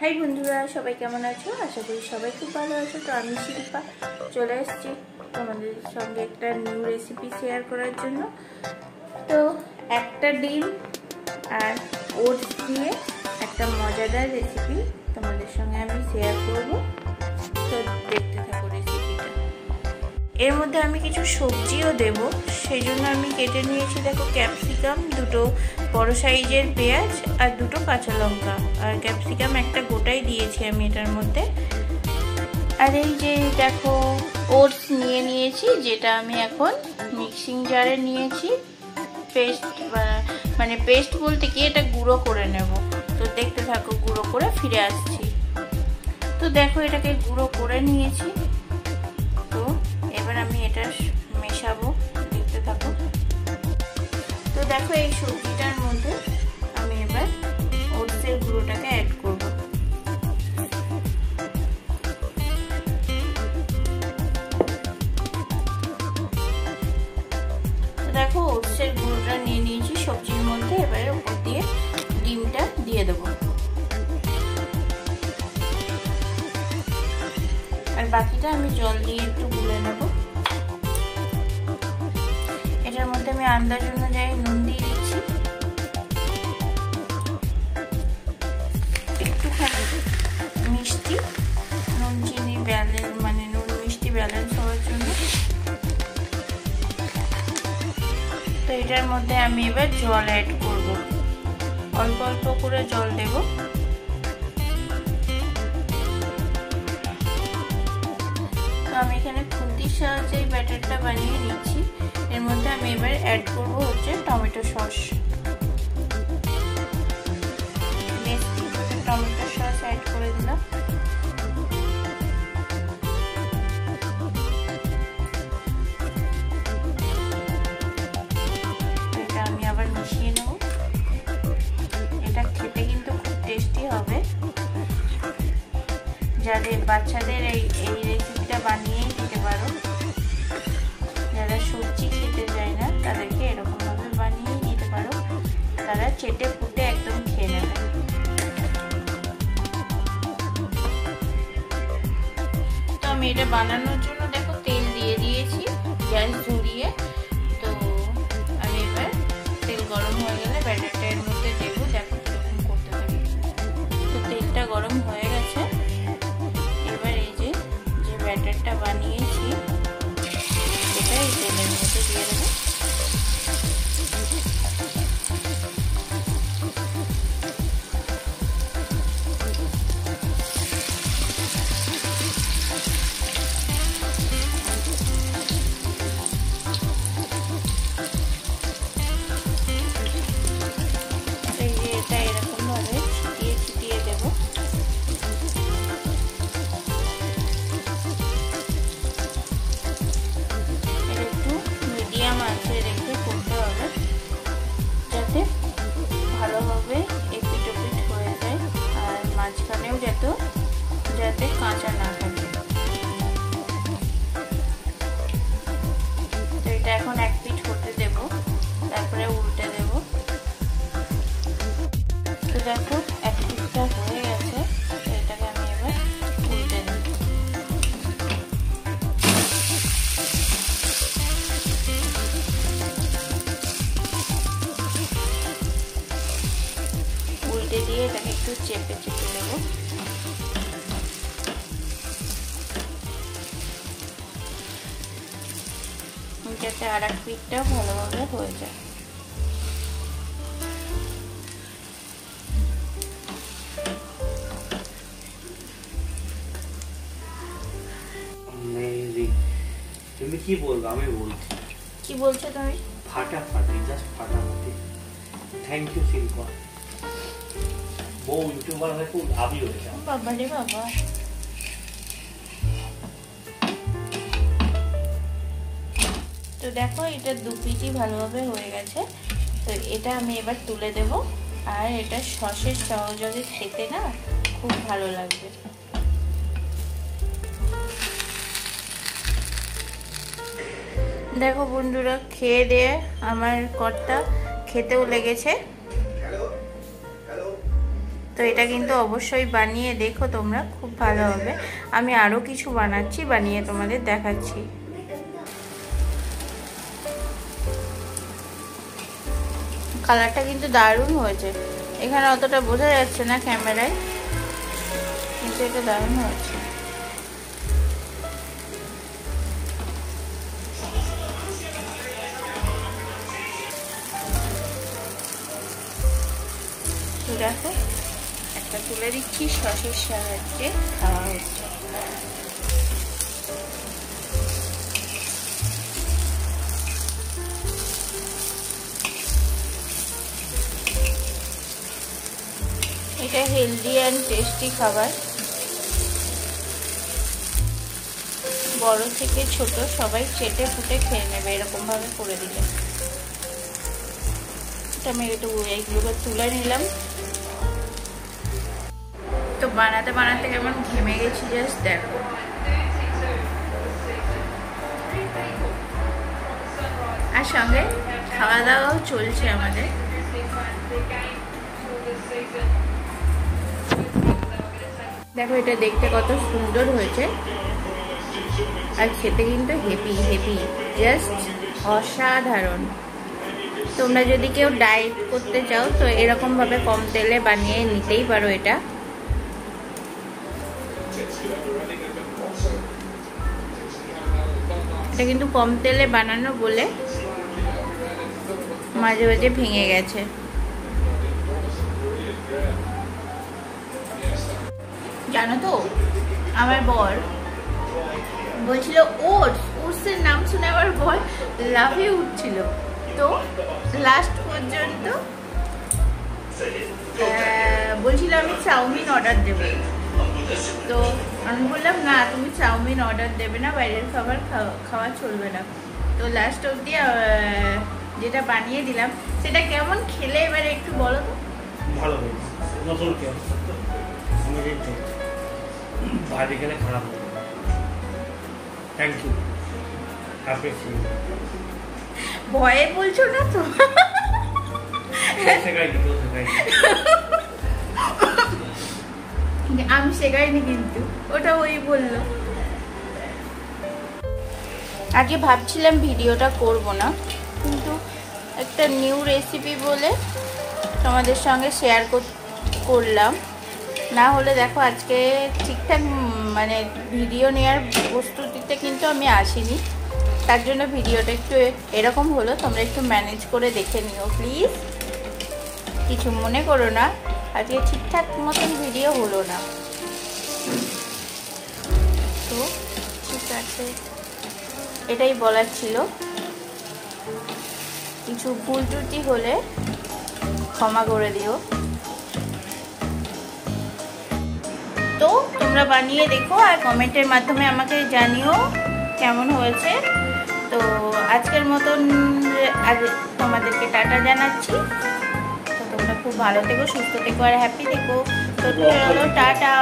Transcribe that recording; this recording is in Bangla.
হাই বন্ধুরা, সবাই কেমন আছো? আশা করি সবাই খুব ভালো আছো। তো আমি শিল্পা চলে এসেছি তোমাদের সঙ্গে একটা নিউ রেসিপি শেয়ার করার জন্য। তো একটা ডিম আর ওটস দিয়ে একটা মজাদার রেসিপি তোমাদের সঙ্গে আমি শেয়ার করব। তো দেখতে থাকো রেসিপিটা। এর মধ্যে আমি কিছু সবজিও দেব, সেই জন্য আমি কেটে নিয়েছি দেখো ক্যাপসিকাম, দুটো বড় সাইজের পেঁয়াজ আর দুটো কাঁচা লঙ্কা। আর ক্যাপসিকাম একটা গোটাই দিয়েছি আমি এটার মধ্যে। আর এই যে দেখো ওটস নিয়েছি, যেটা আমি এখন মিক্সিং জারে নিয়েছি পেস্ট, মানে পেস্ট বলতে কি এটা গুঁড়ো করে নেব। তো দেখতে থাকো, গুঁড়ো করে ফিরে আসছি। তো দেখো এটাকে গুঁড়ো করে নিয়েছি। তো এবার আমি এটা মেশাবো, দেখতে থাকো। তো দেখো এই সবজিটার মধ্যে আমি এবার ওটসের গুঁড়োটাকে অ্যাড করব। তো দেখো ওটসের গুঁড়োটা নিয়ে নিয়েছি সবজির মধ্যে। এবার ওপর দিয়ে ডিমটা দিয়ে দেবো, আর বাকিটা আমি জল দিয়ে একটু গুলে নেব। এটার মধ্যে আমি আন্দাজ অনুযায়ী নুন দিয়ে দিচ্ছি, একটুখানি মিষ্টি, নুন চিনি ব্যালেন্স, মানে নুন মিষ্টি ব্যালেন্স হওয়ার জন্য। তো এটার মধ্যে আমি এবার জল অ্যাড করব, অল্প অল্প করে জল দেব। তো আমি এখানে খুন্তির সাহায্যে ব্যাটারটা বানিয়ে নিচ্ছি। এর মধ্যে আমি এবার অ্যাড করব হচ্ছে tomato sauce. Tomato sauce add করে দিলাম। এটা আমি আবার মিশিয়ে নেব। এটা খেতে কিন্তু খুব টেস্টি হবে। যাদের বাচ্চাদের এই রেসিপিটা বানিয়েই দিতে পারো। যারা সবজি খেতে চায় না তাদেরকে এরকম ভাবে বানিয়ে দিতে পারো, তারা চেটে পুটে একদম খেয়ে নেবে। তো আমি এটা বানানোর জন্য দেখো তেল দিয়ে দিয়েছি গ্যাস ঝরিয়ে। তো আমি এবার তেল গরম হয়ে গেলে ব্যাটারটা এর মধ্যে দেবো। দেখো কিরকম করতে থাকি। তো তেলটা গরম হয়ে গেছে। এবার এই যে ব্যাটারটা বানিয়েছি এটা এই তেলের মধ্যে দিয়ে দেবো। এই যে এটা এরকম ভাবে ছিটিয়ে দেবো। একটু মিডিয়াম আঁচে রেখে করতে হবে, যাতে ভালোভাবে এপিট ওপিট হয়ে যায়, আর মাঝখানেও যাতে কাঁচা না থাকে। তো এটা এখন এক পিঠ করতে দেব, তারপরে উল্টে দেব। তো দেখো এক পিঠটা হয়ে গেছে। এটাকে আমি এবার উল্টে দেব। উল্টে দিয়ে এটাকে একটু চেপে নেব। যাতে আর এক পিঠটা ভালোভাবে হয়ে যায়। তুমি কি বলবো? আমি বলছি। কি বলছো তুমি? ফাটাফাটি, জাস্ট ফাটাফাটি। Thank you Shilpa. বউ ইউটিউবার হয়ে খুব ভাবি হয়েছে। বাবা রে বাবা। তো দেখো এটা দু পিঠই ভালোভাবে হয়ে গেছে। তো এটা আমি এবার তুলে দেব। আর এটা সসের সহযোগে খেতে না খুব ভালো লাগবে। দেখো বন্ধুরা, খেয়ে দিয়ে আমার কর্তা খেতেও লেগেছে। তো তো এটা কিন্তু অবশ্যই বানিয়ে দেখো তোমরা, খুব ভালো হবে। আমি আরও কিছু বানাচ্ছি, বানিয়ে তোমাদের দেখাচ্ছি। কালারটা কিন্তু দারুণ হয়েছে, এখানে অতটা বোঝা যাচ্ছে না ক্যামেরায়, কিন্তু এটা দারুণ হয়েছে। দেখো একটা তুলে দিচ্ছি, সসের সাহায্যে খাওয়া হচ্ছে। এটা হেলদি অ্যান্ড টেস্টি খাবার, বড় থেকে ছোট সবাই চেটে ফুটে খেয়ে নেবে এরকম ভাবে করে দিলে। আমি একটু এইগুলোকে তুলে নিলাম। তো বানাতে বানাতে কেমন ঘেমে গেছি জাস্ট দেখো। আর সঙ্গে খাওয়া দাওয়াও চলছে আমাদের। দেখো এটা দেখতে কত সুন্দর হয়েছে, আর খেতে কিন্তু হেভি হেভি, জাস্ট অসাধারণ। তোমরা যদি কেউ ডায়েট করতে চাও তো এরকম ভাবে কম তেলে বানিয়ে নিতেই পারো। এটা কিন্তু কম তেলে বানানো বলে মাঝে মাঝে ভেঙে গেছে। জানো তো আমার বর বলছিল ওটসের নাম শুনে আমার বর লাফিয়ে উঠছিল। তো লাস্ট পর্যন্ত বলছিল আমি চাউমিন অর্ডার দেবো। তো আমি বললাম না, তুমি চাউমিন অর্ডার দেবে না, বাইরের খাবার খাওয়া চলবে না। তো লাস্ট অবধি যেটা বানিয়ে দিলাম সেটা কেমন খেলে এবারে একটু বলো তো। ভালো হয়েছে, নতুন কেউ বাইরে গেলে খারাপ হবে। Thank you, appreciate. ভয়ে বলছো না তো? আমি শেখাইনি কিন্তু, ওটা ওই বললো। আগে ভাবছিলাম ভিডিওটা করব না, কিন্তু একটা নিউ রেসিপি বলে তোমাদের সঙ্গে শেয়ার করলাম। না হলে দেখো আজকে ঠিকঠাক মানে ভিডিও নেওয়ার প্রস্তুতিতে কিন্তু আমি আসিনি, তার জন্য ভিডিওটা একটু এরকম হলো। তোমরা একটু ম্যানেজ করে দেখে নিও প্লিজ, কিছু মনে করো না। আজকে ঠিকঠাক মতন ভিডিও হলো না তো ঠিক আছে, এটাই বলার ছিল। কিছু ভুল ত্রুটি হলে ক্ষমা করে দিও। তো তোমরা বানিয়ে দেখো আর কমেন্টের মাধ্যমে আমাকে জানিও কেমন হয়েছে। তো আজকের মতন তোমাদেরকে টাটা জানাচ্ছি। তো তোমরা খুব ভালো থেকো, সুস্থ থেকো আর হ্যাপি থেকো। তো চলো টাটা।